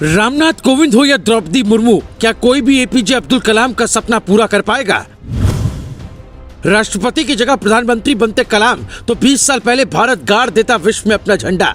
रामनाथ कोविंद हो या द्रौपदी मुर्मू, क्या कोई भी एपीजे अब्दुल कलाम का सपना पूरा कर पाएगा? राष्ट्रपति की जगह प्रधानमंत्री बनते कलाम तो 20 साल पहले भारत गाड़ देता विश्व में अपना झंडा।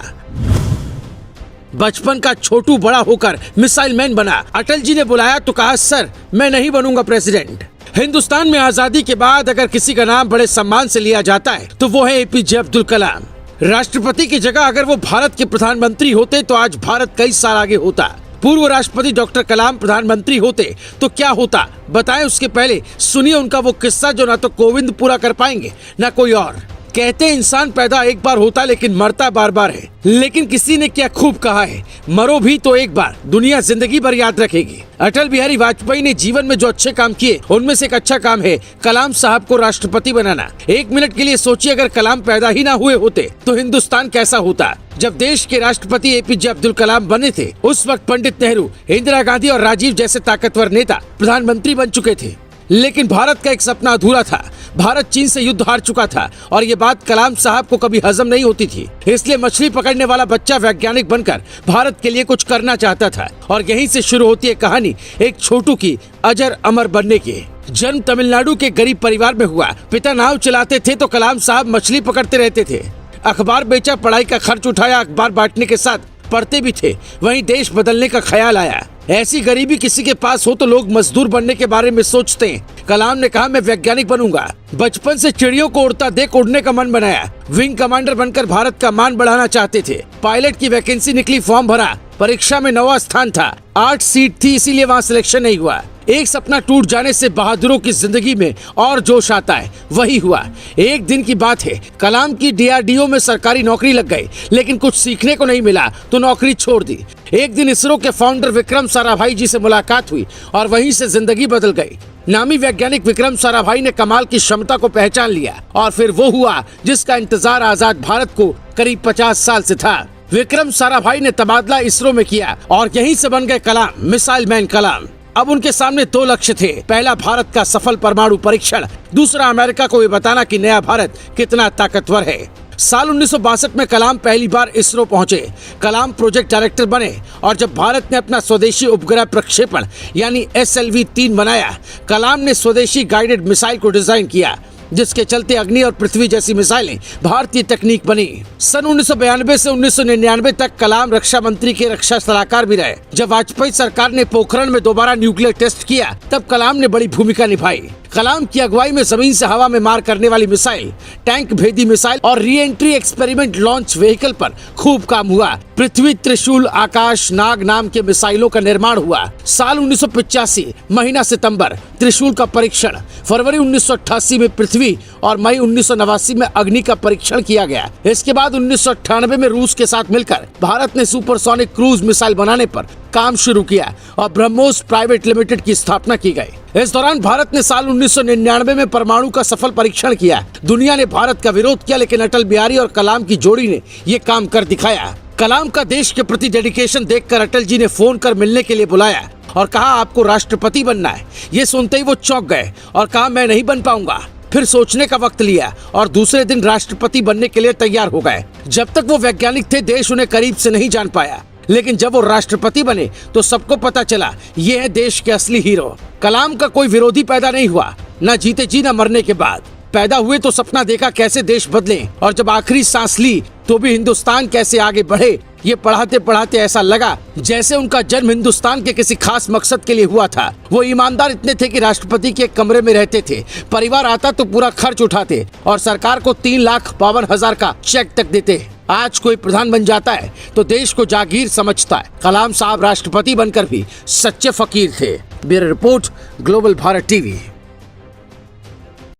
बचपन का छोटू बड़ा होकर मिसाइल मैन बना। अटल जी ने बुलाया तो कहा, सर मैं नहीं बनूंगा प्रेसिडेंट। हिंदुस्तान में आजादी के बाद अगर किसी का नाम बड़े सम्मान से लिया जाता है तो वो है एपीजे अब्दुल कलाम। राष्ट्रपति की जगह अगर वो भारत के प्रधानमंत्री होते तो आज भारत कई साल आगे होता। पूर्व राष्ट्रपति डॉक्टर कलाम प्रधानमंत्री होते तो क्या होता, बताएं उसके पहले सुनिए उनका वो किस्सा जो ना तो कोविंद पूरा कर पाएंगे ना कोई और। कहते हैं इंसान पैदा एक बार होता लेकिन मरता बार बार है। लेकिन किसी ने क्या खूब कहा है, मरो भी तो एक बार, दुनिया जिंदगी भर याद रखेगी। अटल बिहारी वाजपेयी ने जीवन में जो अच्छे काम किए उनमें से एक अच्छा काम है कलाम साहब को राष्ट्रपति बनाना। एक मिनट के लिए सोचिए, अगर कलाम पैदा ही ना हुए होते तो हिंदुस्तान कैसा होता। जब देश के राष्ट्रपति एपीजे अब्दुल कलाम बने थे उस वक्त पंडित नेहरू, इंदिरा गांधी और राजीव जैसे ताकतवर नेता प्रधानमंत्री बन चुके थे। लेकिन भारत का एक सपना अधूरा था। भारत चीन से युद्ध हार चुका था और ये बात कलाम साहब को कभी हजम नहीं होती थी। इसलिए मछली पकड़ने वाला बच्चा वैज्ञानिक बनकर भारत के लिए कुछ करना चाहता था। और यहीं से शुरू होती है कहानी एक छोटू की अजर अमर बनने की। जन्म तमिलनाडु के गरीब परिवार में हुआ। पिता नाव चलाते थे तो कलाम साहब मछली पकड़ते रहते थे। अखबार बेचा, पढ़ाई का खर्च उठाया, अखबार बांटने के साथ पढ़ते भी थे। वहीं देश बदलने का ख्याल आया। ऐसी गरीबी किसी के पास हो तो लोग मजदूर बनने के बारे में सोचते हैं। कलाम ने कहा, मैं वैज्ञानिक बनूंगा। बचपन से चिड़ियों को उड़ता देख उड़ने का मन बनाया। विंग कमांडर बनकर भारत का मान बढ़ाना चाहते थे। पायलट की वैकेंसी निकली, फॉर्म भरा। परीक्षा में 9वां स्थान था। 8 सीट थी, इसीलिए वहाँ सिलेक्शन नहीं हुआ। एक सपना टूट जाने से बहादुरों की जिंदगी में और जोश आता है, वही हुआ। एक दिन की बात है, कलाम की डीआरडीओ में सरकारी नौकरी लग गई, लेकिन कुछ सीखने को नहीं मिला तो नौकरी छोड़ दी। एक दिन इसरो के फाउंडर विक्रम साराभाई जी से मुलाकात हुई और वहीं से जिंदगी बदल गई। नामी वैज्ञानिक विक्रम साराभाई ने कमाल की क्षमता को पहचान लिया और फिर वो हुआ जिसका इंतजार आजाद भारत को करीब 50 साल से था। विक्रम साराभाई ने तबादला इसरो में किया और यहीं से बन गए कलाम, मिसाइल मैन कलाम। अब उनके सामने 2 लक्ष्य थे। पहला भारत का सफल परमाणु परीक्षण, दूसरा अमेरिका को ये बताना कि नया भारत कितना ताकतवर है। साल 1962 में कलाम पहली बार इसरो पहुंचे। कलाम प्रोजेक्ट डायरेक्टर बने और जब भारत ने अपना स्वदेशी उपग्रह प्रक्षेपण यानी SLV-3 बनाया, कलाम ने स्वदेशी गाइडेड मिसाइल को डिजाइन किया, जिसके चलते अग्नि और पृथ्वी जैसी मिसाइलें भारतीय तकनीक बनी। सन 1992 से 1999 तक कलाम रक्षा मंत्री के रक्षा सलाहकार भी रहे। जब वाजपेयी सरकार ने पोखरण में दोबारा न्यूक्लियर टेस्ट किया तब कलाम ने बड़ी भूमिका निभाई। कलाम की अगुवाई में जमीन से हवा में मार करने वाली मिसाइल, टैंक भेदी मिसाइल और re entry experiment launch vehicle पर खूब काम हुआ। पृथ्वी, त्रिशूल, आकाश, नाग नाम के मिसाइलों का निर्माण हुआ। साल 1985 महीना सितंबर त्रिशूल का परीक्षण, फरवरी 1988 में पृथ्वी और मई 1989 में अग्नि का परीक्षण किया गया। इसके बाद 1998 में रूस के साथ मिलकर भारत ने सुपरसोनिक क्रूज मिसाइल बनाने पर काम शुरू किया और ब्रह्मोस प्राइवेट लिमिटेड की स्थापना की गई। इस दौरान भारत ने साल 1999 में परमाणु का सफल परीक्षण किया। दुनिया ने भारत का विरोध किया, लेकिन अटल बिहारी और कलाम की जोड़ी ने ये काम कर दिखाया। कलाम का देश के प्रति डेडिकेशन देखकर अटल जी ने फोन कर मिलने के लिए बुलाया और कहा, आपको राष्ट्रपति बनना है। ये सुनते ही वो चौंक गए और कहा, मैं नहीं बन पाऊंगा। फिर सोचने का वक्त लिया और दूसरे दिन राष्ट्रपति बनने के लिए तैयार हो गए। जब तक वो वैज्ञानिक थे देश उन्हें करीब से नहीं जान पाया, लेकिन जब वो राष्ट्रपति बने तो सबको पता चला ये है देश के असली हीरो। कलाम का कोई विरोधी पैदा नहीं हुआ, न जीते जी न मरने के बाद। पैदा हुए तो सपना देखा कैसे देश बदले, और जब आखिरी सांस ली तो भी हिंदुस्तान कैसे आगे बढ़े। ये पढ़ाते पढ़ाते ऐसा लगा जैसे उनका जन्म हिंदुस्तान के किसी खास मकसद के लिए हुआ था। वो ईमानदार इतने थे कि राष्ट्रपति के कमरे में रहते थे, परिवार आता तो पूरा खर्च उठाते और सरकार को 3,52,000 का चेक तक देते। आज कोई प्रधान बन जाता है तो देश को जागीर समझता है। कलाम साहब राष्ट्रपति बनकर भी सच्चे फकीर थे। Bureau report, global Bharat TV.